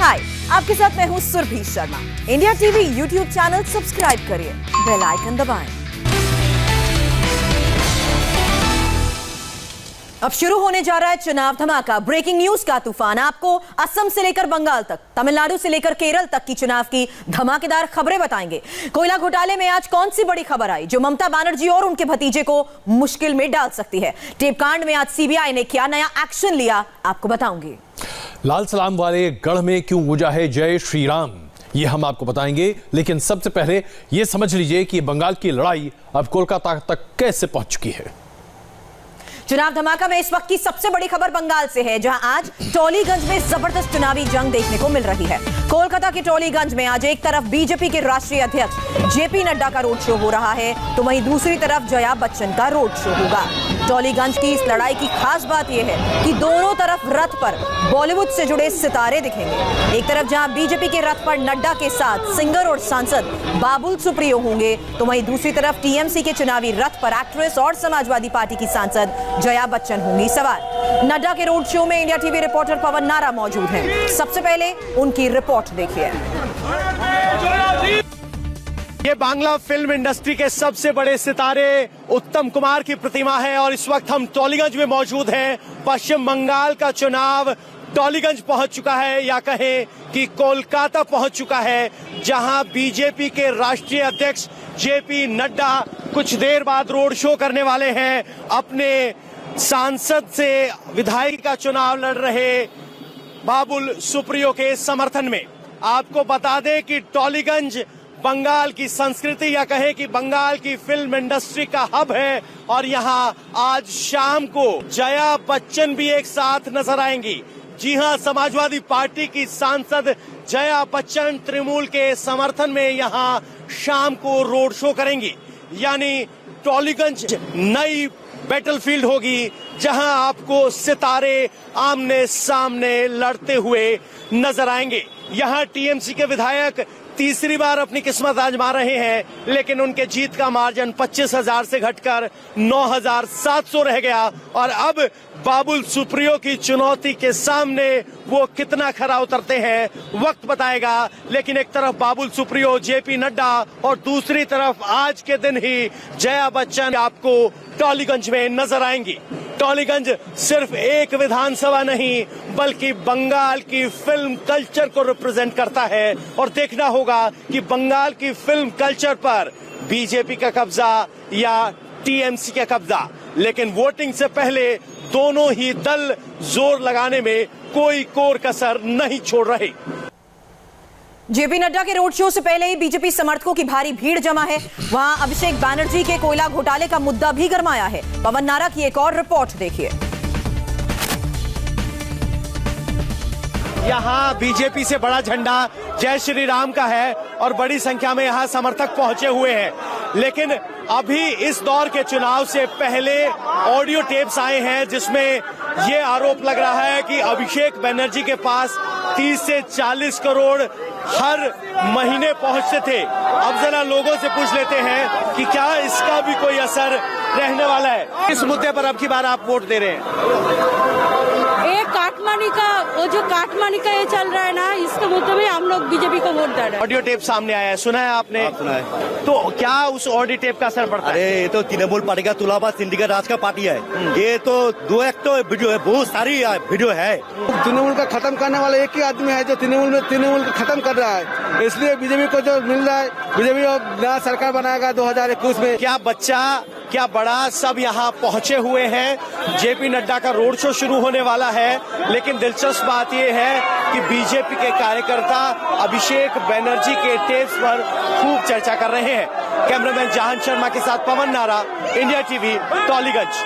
हाय, आपके साथ मैं हूं Surbhi Sharma. India TV YouTube channel subscribe करिए, बेल आइकन दबाएं। अब शुरू होने जा रहा है चुनाव धमाका। ब्रेकिंग न्यूज का तूफान। आपको असम से लेकर बंगाल तक, तमिलनाडु से लेकर केरल तक की चुनाव की धमाकेदार खबरें बताएंगे। कोयला घोटाले में आज कौन सी बड़ी खबर आई जो ममता बनर्जी और उनके भतीजे को मुश्किल में डाल सकती है। टेप कांड में आज सीबीआई ने क्या नया एक्शन लिया, आपको बताऊंगी। लाल सलाम वाले गढ़ में क्यों गूंजा है जय श्री राम, ये हम आपको बताएंगे। लेकिन सबसे पहले ये समझ लीजिए कि बंगाल की लड़ाई अब कोलकाता तक कैसे पहुंच चुकी है। चुनाव धमाका में इस वक्त की सबसे बड़ी खबर बंगाल से है, जहां आज टॉलीगंज में जबरदस्त चुनावी जंग देखने को मिल रही है। कोलकाता के टॉलीगंज में आज एक तरफ बीजेपी के राष्ट्रीय अध्यक्ष जेपी नड्डा का रोड शो हो रहा है, तो वहीं दूसरी तरफ जया बच्चन का रोड शो होगा। टॉलीगंज की इस लड़ाई की खास बात यह है कि दोनों तरफ रथ पर बॉलीवुड से जुड़े सितारे दिखेंगे। एक तरफ जहां बीजेपी के रथ पर नड्डा के साथ सिंगर और सांसद बाबुल सुप्रियो होंगे, तो वहीं दूसरी तरफ टीएमसी के चुनावी रथ पर एक्ट्रेस और समाजवादी पार्टी की सांसद जया बच्चन होंगी सवार। नड्डा के रोड शो में इंडिया टीवी रिपोर्टर पवन नारा मौजूद हैं। सबसे पहले उनकी रिपोर्ट देखिए। ये बांग्ला फिल्म इंडस्ट्री के सबसे बड़े सितारे उत्तम कुमार की प्रतिमा है और इस वक्त हम टॉलीगंज में मौजूद हैं। पश्चिम बंगाल का चुनाव टॉलीगंज पहुंच चुका है, या कहें कि कोलकाता पहुंच चुका है, जहां बीजेपी के राष्ट्रीय अध्यक्ष जेपी नड्डा कुछ देर बाद रोड शो करने वाले हैं। अपने सांसद से विधायक का चुनाव लड़ रहे बाबुल सुप्रियो के समर्थन में। आपको बता दें कि टॉलीगंज बंगाल की संस्कृति, या कहे कि बंगाल की फिल्म इंडस्ट्री का हब है, और यहां आज शाम को जया बच्चन भी एक साथ नजर आएंगी। जी हां, समाजवादी पार्टी की सांसद जया बच्चन तृणमूल के समर्थन में यहां शाम को रोड शो करेंगी। यानी टॉलीगंज नई बैटलफील्ड होगी, जहां आपको सितारे आमने सामने लड़ते हुए नजर आएंगे। यहां टीएमसी के विधायक तीसरी बार अपनी किस्मत आजमा रहे हैं, लेकिन उनके जीत का मार्जिन 25,000 से घटकर 9,700 रह गया। और अब बाबुल सुप्रियो की चुनौती के सामने वो कितना खरा उतरते हैं, वक्त बताएगा। लेकिन एक तरफ बाबुल सुप्रियो, जेपी नड्डा, और दूसरी तरफ आज के दिन ही जया बच्चन आपको टॉलीगंज में नजर आएंगी। टॉलीगंज सिर्फ एक विधानसभा नहीं, बल्कि बंगाल की फिल्म कल्चर को रिप्रेजेंट करता है। और देखना होगा कि बंगाल की फिल्म कल्चर पर बीजेपी का कब्जा या टीएमसी का कब्जा। लेकिन वोटिंग से पहले दोनों ही दल जोर लगाने में कोई कोर कसर नहीं छोड़ रहे। जेपी नड्डा के रोड शो से पहले ही बीजेपी समर्थकों की भारी भीड़ जमा है। वहां अभिषेक बनर्जी के कोयला घोटाले का मुद्दा भी गरमाया है। पवन नारा की एक और रिपोर्ट देखिए। यहाँ बीजेपी से बड़ा झंडा जय श्री राम का है और बड़ी संख्या में यहाँ समर्थक पहुंचे हुए हैं। लेकिन अभी इस दौर के चुनाव से पहले ऑडियो टेप्स आए हैं, जिसमें ये आरोप लग रहा है कि अभिषेक बनर्जी के पास 30 से 40 करोड़ हर महीने पहुंचते थे। अब जरा लोगों से पूछ लेते हैं कि क्या इसका भी कोई असर रहने वाला है। इस मुद्दे पर अब की बार आप वोट दे रहे हैं? काटमानी का, वो जो काटमानी का ये चल रहा है ना, इसके मुद्दे में हम लोग बीजेपी को वोट दे रहे हैं। ऑडियो टेप सामने आया है, सुना है आपने? सुना है। तो क्या उस ऑडियो टेप का असर पड़ता है? अरे ये तो तृणमूल पार्टी का तुलाबाद सिंडिकेट राज का पार्टी है। ये तो दो एक तो वीडियो है, बहुत सारी वीडियो है। तृणमूल का खत्म करने वाला एक ही आदमी है जो तृणमूल खत्म कर रहा है। इसलिए बीजेपी को जो मिल रहा है, बीजेपी अब नया सरकार बनाएगा 2021 में। क्या बच्चा क्या बड़ा सब यहाँ पहुंचे हुए हैं। जेपी नड्डा का रोड शो शुरू होने वाला है, लेकिन दिलचस्प बात यह है कि बीजेपी के कार्यकर्ता अभिषेक बनर्जी के टेप्स पर खूब चर्चा कर रहे हैं। कैमरामैन जहान शर्मा के साथ पवन नारा, इंडिया टीवी, टॉलीगंज।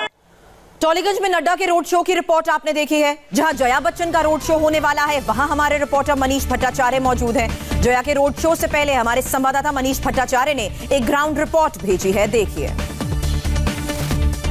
टॉलीगंज में नड्डा के रोड शो की रिपोर्ट आपने देखी है। जहां जया बच्चन का रोड शो होने वाला है, वहां हमारे रिपोर्टर मनीष भट्टाचार्य मौजूद हैं। जया के रोड शो से पहले हमारे संवाददाता मनीष भट्टाचार्य ने एक ग्राउंड रिपोर्ट भेजी है, देखिए।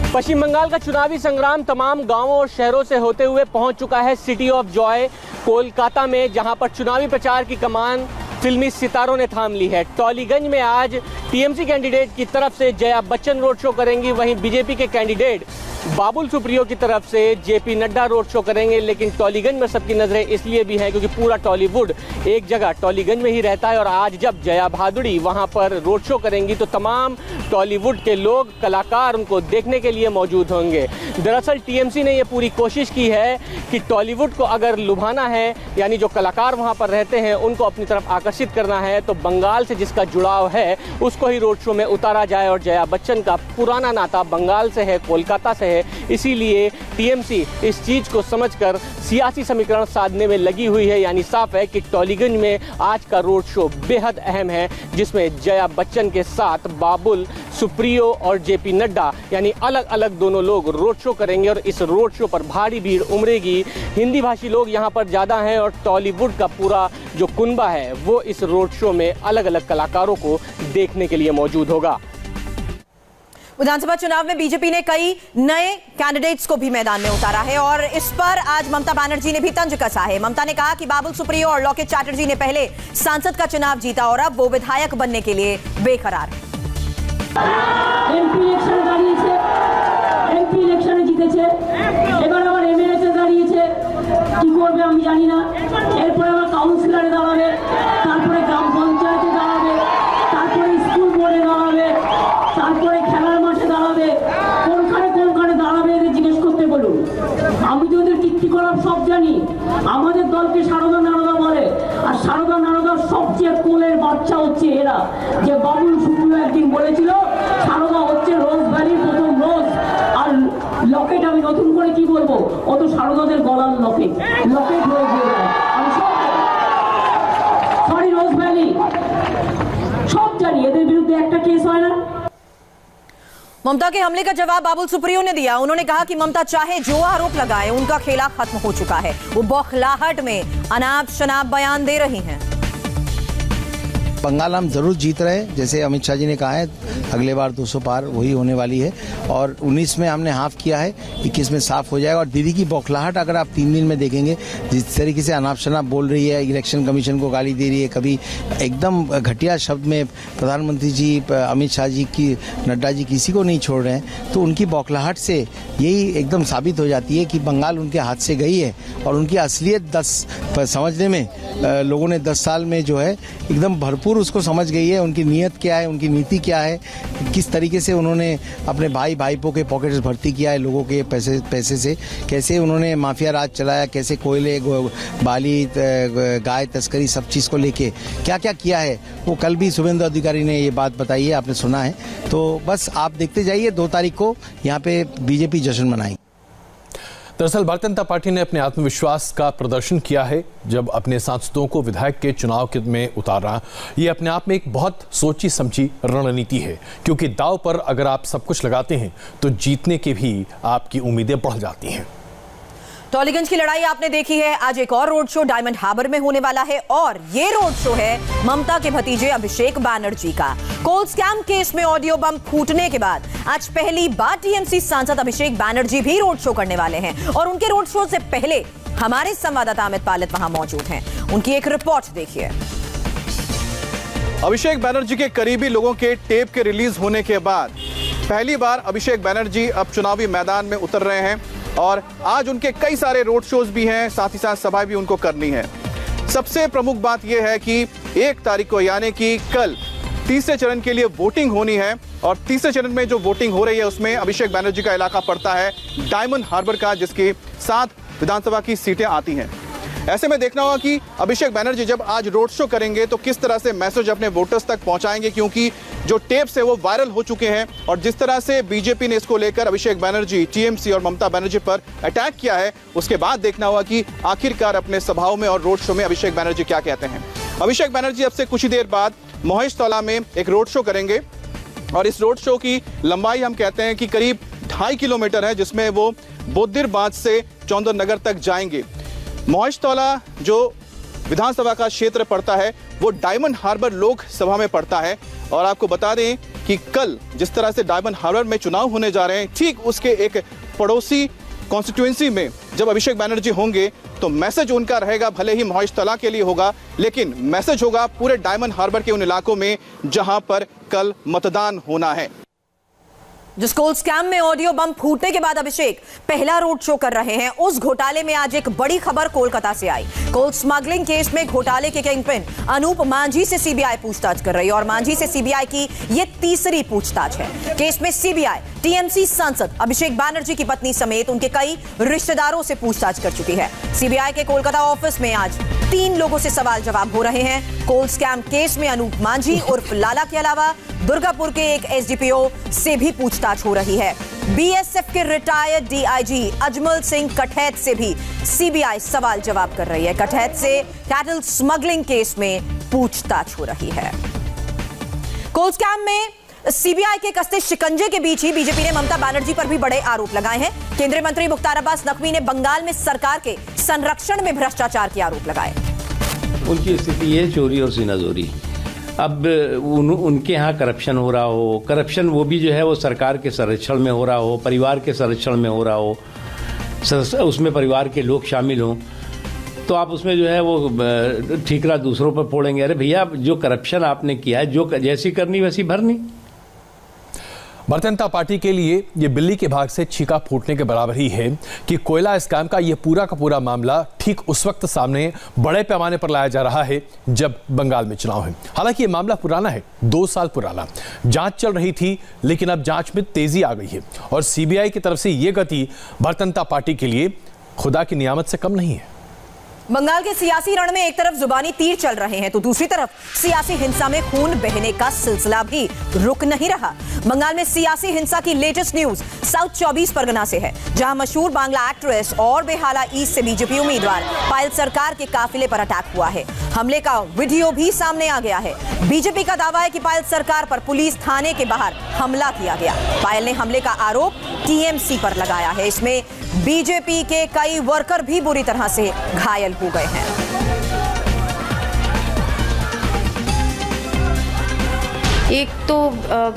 पश्चिम बंगाल का चुनावी संग्राम तमाम गांवों और शहरों से होते हुए पहुंच चुका है सिटी ऑफ जॉय कोलकाता में, जहां पर चुनावी प्रचार की कमान फिल्मी सितारों ने थाम ली है। टॉलीगंज में आज टीएमसी कैंडिडेट की तरफ से जया बच्चन रोड शो करेंगी, वहीं बीजेपी के कैंडिडेट बाबुल सुप्रियो की तरफ से जेपी नड्डा रोड शो करेंगे, लेकिन टॉलीगंज में सबकी नजरें इसलिए भी हैं क्योंकि पूरा टॉलीवुड एक जगह टॉलीगंज में ही रहता है और आज जब जया भादुड़ी वहां पर रोड शो करेंगी तो तमाम टॉलीवुड के लोग, कलाकार उनको देखने के लिए मौजूद होंगे। दरअसल टीएमसी ने यह पूरी कोशिश की है कि टॉलीवुड को अगर लुभाना है, यानी जो कलाकार वहां पर रहते हैं उनको अपनी तरफ आकर्षित करना है, तो बंगाल से जिसका जुड़ाव है उसको ही रोड शो में उतारा जाए। और जया बच्चन का पुराना नाता बंगाल से है, कोलकाता से है, इसीलिए टीएमसी इस चीज को समझकर सियासी समीकरण साधने में लगी हुई है। यानी साफ है कि टॉलीगंज में आज का रोड शो बेहद अहम है, जिसमें जया बच्चन के साथ बाबुल सुप्रियो और जेपी नड्डा यानी अलग अलग दोनों लोग रोड शो करेंगे और इस रोड शो पर भारी भीड़ उमड़ेगी। हिंदी भाषी लोग यहाँ पर ज़्यादा हैं और टॉलीवुड का पूरा जो कुनबा है वो इस रोड शो में अलग अलग कलाकारों को देखने के लिए मौजूद होगा। विधानसभा चुनाव में बीजेपी ने कई नए कैंडिडेट्स को भी मैदान में उतारा है और इस पर आज ममता बनर्जी ने भी तंज कसा है। ममता ने कहा कि बाबुल सुप्रियो और लोकेट चैटर्जी ने पहले सांसद का चुनाव जीता और अब वो विधायक बनने के लिए बेकरार है। এমপি ইলেকশন দাঁড়িয়েছে, এমপি ইলেকশনে জিতেছে, এবার আবার এমএলএতে দাঁড়িয়েছে, কি করবে আমি জানি না। এরপরে আবার কাউন্সিলরে দাঁড়াবে, তারপরে গ্রাম পঞ্চায়েতে দাঁড়াবে, তারপরে স্কুল বোর্ডে দাঁড়াবে, তারপরে খেলার মাঠে দাঁড়াবে, কোনখানে দাঁড়াবে এদের জিজ্ঞেস করতে বলুন। আমি তো ওদের কীর্তিকলাপ সব জানি। আমাদের দলকে সারদা নারদা বলে, আর সারদা নারদার সবচেয়ে কোলের বাচ্চা হচ্ছে এরা। যে বাবুল সুপ্রিয় একদিন বলেছিল সারদা হচ্ছে রোজ ভ্যালির প্রথম রোজ, আর লকেট আমি নতুন করে কি বলবো, ও তো সারদাদের গলার লকেট হয়ে গিয়ে আমি সব সরি রোজ ভ্যালি সব জানি। এদের বিরুদ্ধে একটা কেস হয় না। ममता के हमले का जवाब बाबुल सुप्रियो ने दिया। उन्होंने कहा कि ममता चाहे जो आरोप लगाए उनका खेला खत्म हो चुका है। वो बौखलाहट में अनाप शनाप बयान दे रही हैं। बंगाल हम जरूर जीत रहे हैं, जैसे अमित शाह जी ने कहा है अगले बार 200 पार वही होने वाली है और 19 में हमने हाफ किया है, 21 में साफ हो जाएगा। और दीदी की बौखलाहट अगर आप 3 दिन में देखेंगे, जिस तरीके से अनाप शनाप बोल रही है, इलेक्शन कमीशन को गाली दे रही है, कभी एकदम घटिया शब्द में प्रधानमंत्री जी, अमित शाह जी की, नड्डा जी किसी को नहीं छोड़ रहे हैं, तो उनकी बौखलाहट से यही एकदम साबित हो जाती है कि बंगाल उनके हाथ से गई है और उनकी असलियत समझने में लोगों ने 10 साल में जो है एकदम भरपूर उसको समझ गई है। उनकी नीयत क्या है, उनकी नीति क्या है, किस तरीके से उन्होंने अपने भाईपों के पॉकेट्स भर्ती किया है लोगों के पैसे से, कैसे उन्होंने माफिया राज चलाया, कैसे कोयले, बाली, गाय तस्करी सब चीज़ को लेके क्या क्या किया है, वो कल भी शुभेंदु अधिकारी ने ये बात बताई है, आपने सुना है। तो बस आप देखते जाइए, 2 तारीख को यहाँ पे बीजेपी जश्न मनाएगी। दरअसल भारतीय जनता पार्टी ने अपने आत्मविश्वास का प्रदर्शन किया है जब अपने सांसदों को विधायक के चुनाव में उतारा। ये अपने आप में एक बहुत सोची समझी रणनीति है, क्योंकि दांव पर अगर आप सब कुछ लगाते हैं तो जीतने की भी आपकी उम्मीदें बढ़ जाती हैं। टॉलीगंज की लड़ाई आपने देखी है। आज एक और रोड शो डायमंड हार्बर में होने वाला है और ये रोड शो है ममता के भतीजे अभिषेक बनर्जी का। कोल स्कैम केस में ऑडियो बम फूटने के बाद आज पहली बार टीएमसी सांसद अभिषेक बनर्जी भी रोड शो करने वाले हैं और उनके रोड शो से पहले हमारे संवाददाता अमित पालित वहां मौजूद हैं। उनकी एक रिपोर्ट देखिए। अभिषेक बनर्जी के करीबी लोगों के टेप के रिलीज होने के बाद पहली बार अभिषेक बनर्जी अब चुनावी मैदान में उतर रहे हैं और आज उनके कई सारे रोड शोज भी हैं, साथ ही साथ सभाएं भी उनको करनी है। सबसे प्रमुख बात यह है कि 1 तारीख को यानी कि कल तीसरे चरण के लिए वोटिंग होनी है और तीसरे चरण में जो वोटिंग हो रही है उसमें अभिषेक बनर्जी का इलाका पड़ता है डायमंड हार्बर का, जिसकी 7 विधानसभा की सीटें आती हैं। ऐसे में देखना होगा कि अभिषेक बनर्जी जब आज रोड शो करेंगे तो किस तरह से मैसेज अपने वोटर्स तक पहुंचाएंगे, क्योंकि जो टेप्स है वो वायरल हो चुके हैं और जिस तरह से बीजेपी ने इसको लेकर अभिषेक बनर्जी, टीएमसी और ममता बनर्जी पर अटैक किया है, उसके बाद देखना होगा कि आखिरकार अपने सभाओं में और रोड शो में अभिषेक बनर्जी क्या कहते हैं। अभिषेक बनर्जी अब से कुछ ही देर बाद महेशतला में एक रोड शो करेंगे और इस रोड शो की लंबाई हम कहते हैं कि करीब 2.5 किलोमीटर है, जिसमें वो बोद्दिर बांध से चौंदर नगर तक जाएंगे। महेशतला जो विधानसभा का क्षेत्र पड़ता है वो डायमंड हार्बर लोकसभा में पड़ता है और आपको बता दें कि कल जिस तरह से डायमंड हार्बर में चुनाव होने जा रहे हैं, ठीक उसके एक पड़ोसी कॉन्स्टिट्यूएंसी में जब अभिषेक बनर्जी होंगे तो मैसेज उनका रहेगा, भले ही महेशतला के लिए होगा लेकिन मैसेज होगा पूरे डायमंड हार्बर के उन इलाकों में जहां पर कल मतदान होना है। जो स्कूल स्कैम में ऑडियो बम फूटने के बाद अभिषेक पहला रोड शो कर रहे हैं, उस घोटाले में आज एक बड़ी खबर कोलकाता से आई। कोल स्मगलिंग केस में घोटाले के किंगपिन अनूप मांझी से सीबीआई पूछताछ कर रही है और मांझी से सीबीआई की यह तीसरी पूछताछ है। केस में सीबीआई टीएमसी सांसद अभिषेक बैनर्जी की पत्नी समेत उनके कई रिश्तेदारों से पूछताछ कर चुकी है। सीबीआई के कोलकाता ऑफिस में आज 3 लोगों से सवाल जवाब हो रहे हैं। कोल स्कैम केस में अनूप मांझी उर्फ लाला के अलावा दुर्गापुर के एक एसडीपीओ से भी पूछताछ हो रही है। बीएसएफ के रिटायर्ड डीआईजी अजमल सिंह कठैत से भी सीबीआई सवाल जवाब कर रही है। कठैत से कैटल स्मगलिंग केस में पूछताछ हो रही है। कोल स्कैम में सीबीआई के कसते शिकंजे के बीच ही बीजेपी ने ममता बनर्जी पर भी बड़े आरोप लगाए हैं। केंद्रीय मंत्री मुख्तार अब्बास नकवी ने बंगाल में सरकार के संरक्षण में भ्रष्टाचार के आरोप लगाए। उनकी स्थिति है चोरी और सीनाजोरी। अब उनके यहाँ करप्शन हो रहा हो, करप्शन वो भी जो है वो सरकार के संरक्षण में हो रहा हो, परिवार के संरक्षण में हो रहा हो, उसमें परिवार के लोग शामिल हों, तो आप उसमें जो है वो ठीकरा दूसरों पर फोड़ेंगे। अरे भैया, जो करप्शन आपने किया है, जो जैसी करनी वैसी भरनी। भारतीय जनता पार्टी के लिए ये बिल्ली के भाग से छीका फूटने के बराबर ही है कि कोयला स्कैम का ये पूरा का पूरा मामला ठीक उस वक्त सामने बड़े पैमाने पर लाया जा रहा है जब बंगाल में चुनाव है। हालांकि ये मामला पुराना है, 2 साल पुराना। जांच चल रही थी, लेकिन अब जांच में तेजी आ गई है और सीबीआई की तरफ से ये गति भारतीय जनता पार्टी के लिए खुदा की नियामत से कम नहीं है। बंगाल के सियासी रण में एक तरफ जुबानी तीर चल रहे हैं तो दूसरी तरफ सियासी हिंसा में खून बहने का सिलसिला भी रुक नहीं रहा। बंगाल में सियासी हिंसा की लेटेस्ट न्यूज साउथ 24 परगना से है, जहां मशहूर बांग्ला एक्ट्रेस और बेहाला ईस्ट से बीजेपी उम्मीदवार पायल सरकार के काफिले पर अटैक हुआ है। हमले का वीडियो भी सामने आ गया है। बीजेपी का दावा है कि पायल सरकार पर पुलिस थाने के बाहर हमला किया गया। पायल ने हमले का आरोप टीएमसी पर लगाया है। इसमें बीजेपी के कई वर्कर भी बुरी तरह से घायल हो गए हैं। एक तो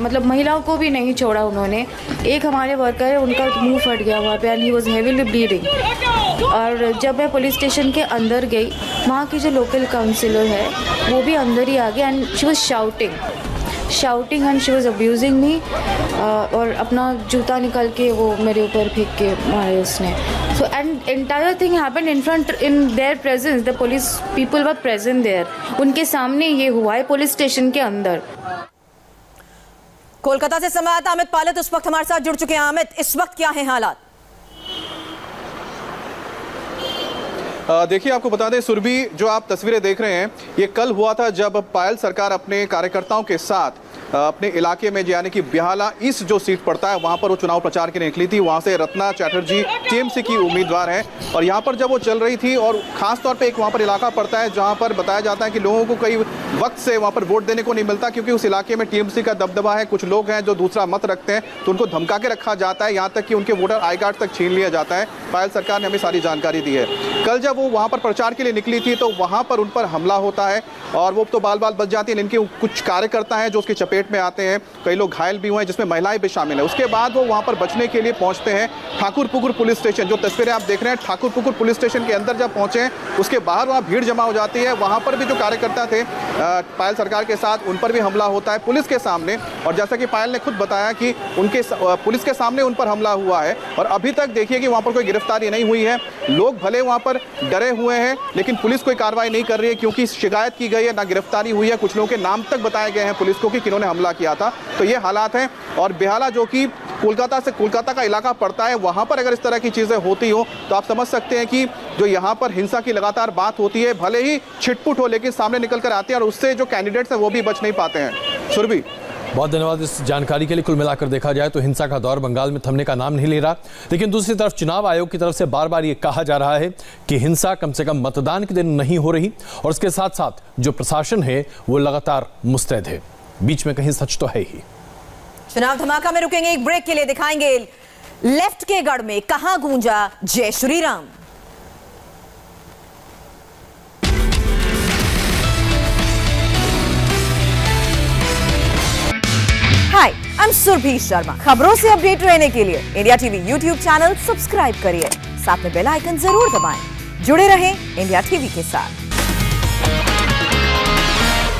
मतलब महिलाओं को भी नहीं छोड़ा उन्होंने। एक हमारे वर्कर है, उनका मुंह फट गया वहाँ पे and he was heavily bleeding. और जब मैं पुलिस स्टेशन के अंदर गई, वहाँ की जो लोकल काउंसिलर है वो भी अंदर ही आ गई and she was shouting and she was abusing me. और अपना जूता निकाल के वो मेरे ऊपर फेंक के मारे उसने। So and entire thing happened in their presence. The police people were present there. उनके सामने ये हुआ है पुलिस स्टेशन के अंदर। कोलकाता से संवाददाता अमित पालत उस वक्त हमारे साथ जुड़ चुके हैं। अमित, इस वक्त क्या है हालात? देखिए, आपको बता दें सुरभि, जो आप तस्वीरें देख रहे हैं ये कल हुआ था जब पायल सरकार अपने कार्यकर्ताओं के साथ अपने इलाके में, यानी कि बेहाला ईस्ट जो सीट पड़ता है वहां पर वो चुनाव प्रचार के लिए निकली थी। वहां से रत्ना चैटर्जी टीएमसी की उम्मीदवार हैं और यहां पर जब वो चल रही थी, और खास तौर पे एक वहां पर इलाका पड़ता है जहां पर बताया जाता है कि लोगों को कई वक्त से वहां पर वोट देने को नहीं मिलता, क्योंकि उस इलाके में टीएमसी का दबदबा है। कुछ लोग हैं जो दूसरा मत रखते हैं तो उनको धमका के रखा जाता है, यहाँ तक कि उनके वोटर आई कार्ड तक छीन लिया जाता है। पायल सरकार ने हमें सारी जानकारी दी है। कल जब वो वहां पर प्रचार के लिए निकली थी तो वहां पर उन पर हमला होता है और वो तो बाल बाल बच जाती है। इनके कुछ कार्यकर्ता हैं जो उसकी चपेट में आते हैं, कई लोग घायल भी हुए हैं जिसमें महिलाएं भी शामिल हैं। उसके बाद वो वहां पर बचने के लिए पहुंचते हैं ठाकुरपुकुर पुलिस स्टेशन। जो तस्वीरें आप देख रहे हैं, ठाकुरपुकुर पुलिस स्टेशन के अंदर जब पहुंचे उसके बाहर वहां भीड़ जमा हो जाती है। वहां पर भी जो कार्यकर्ता थे पायल सरकार के साथ, उन पर भी हमला होता है पुलिस के सामने। और जैसा कि पायल ने खुद बताया कि उनके पुलिस के सामने उन पर हमला हुआ है और अभी तक देखिए कि वहां पर कोई गिरफ्तारी नहीं हुई है। लोग भले वहां पर डरे हुए हैं लेकिन पुलिस कोई कार्रवाई नहीं कर रही है, क्योंकि शिकायत की गई है, ना गिरफ्तारी हुई है। कुछ लोगों के नाम तक बताए गए हैं पुलिस को कि किन्होंने हमला किया था। तो ये हालात हैं। और बेहाला जो कि कोलकाता का इलाका पड़ता है, वहां पर अगर इस तरह की चीजें होती हो तो आप समझ सकते हैं कि जो यहाँ पर हिंसा की लगातार बात होती है, भले ही छिटपुट हो लेकिन सामने निकल कर आते हैं और उससे जो कैंडिडेट्स हैं वो भी बच नहीं पाते हैं। सुरभि, बहुत धन्यवाद इस जानकारी के लिए। कुल मिलाकर देखा जाए तो हिंसा का दौर बंगाल में थमने का नाम नहीं ले रहा, लेकिन दूसरी तरफ चुनाव आयोग की तरफ से बार बार ये कहा जा रहा है कि हिंसा कम से कम मतदान के दिन नहीं हो रही और इसके साथ साथ जो प्रशासन है वो लगातार मुस्तैद है। बीच में कहीं सच तो है ही। चुनाव धमाका में रुकेंगे एक ब्रेक के लिए, दिखाएंगे लेफ्ट के गढ़ में कहां गूंजा जय श्री राम। हाय, आई एम सुरभि शर्मा। खबरों से अपडेट रहने के लिए India TV YouTube channel subscribe करिए, साथ में बेल आइकन जरूर दबाएं। जुड़े रहें इंडिया टीवी के साथ।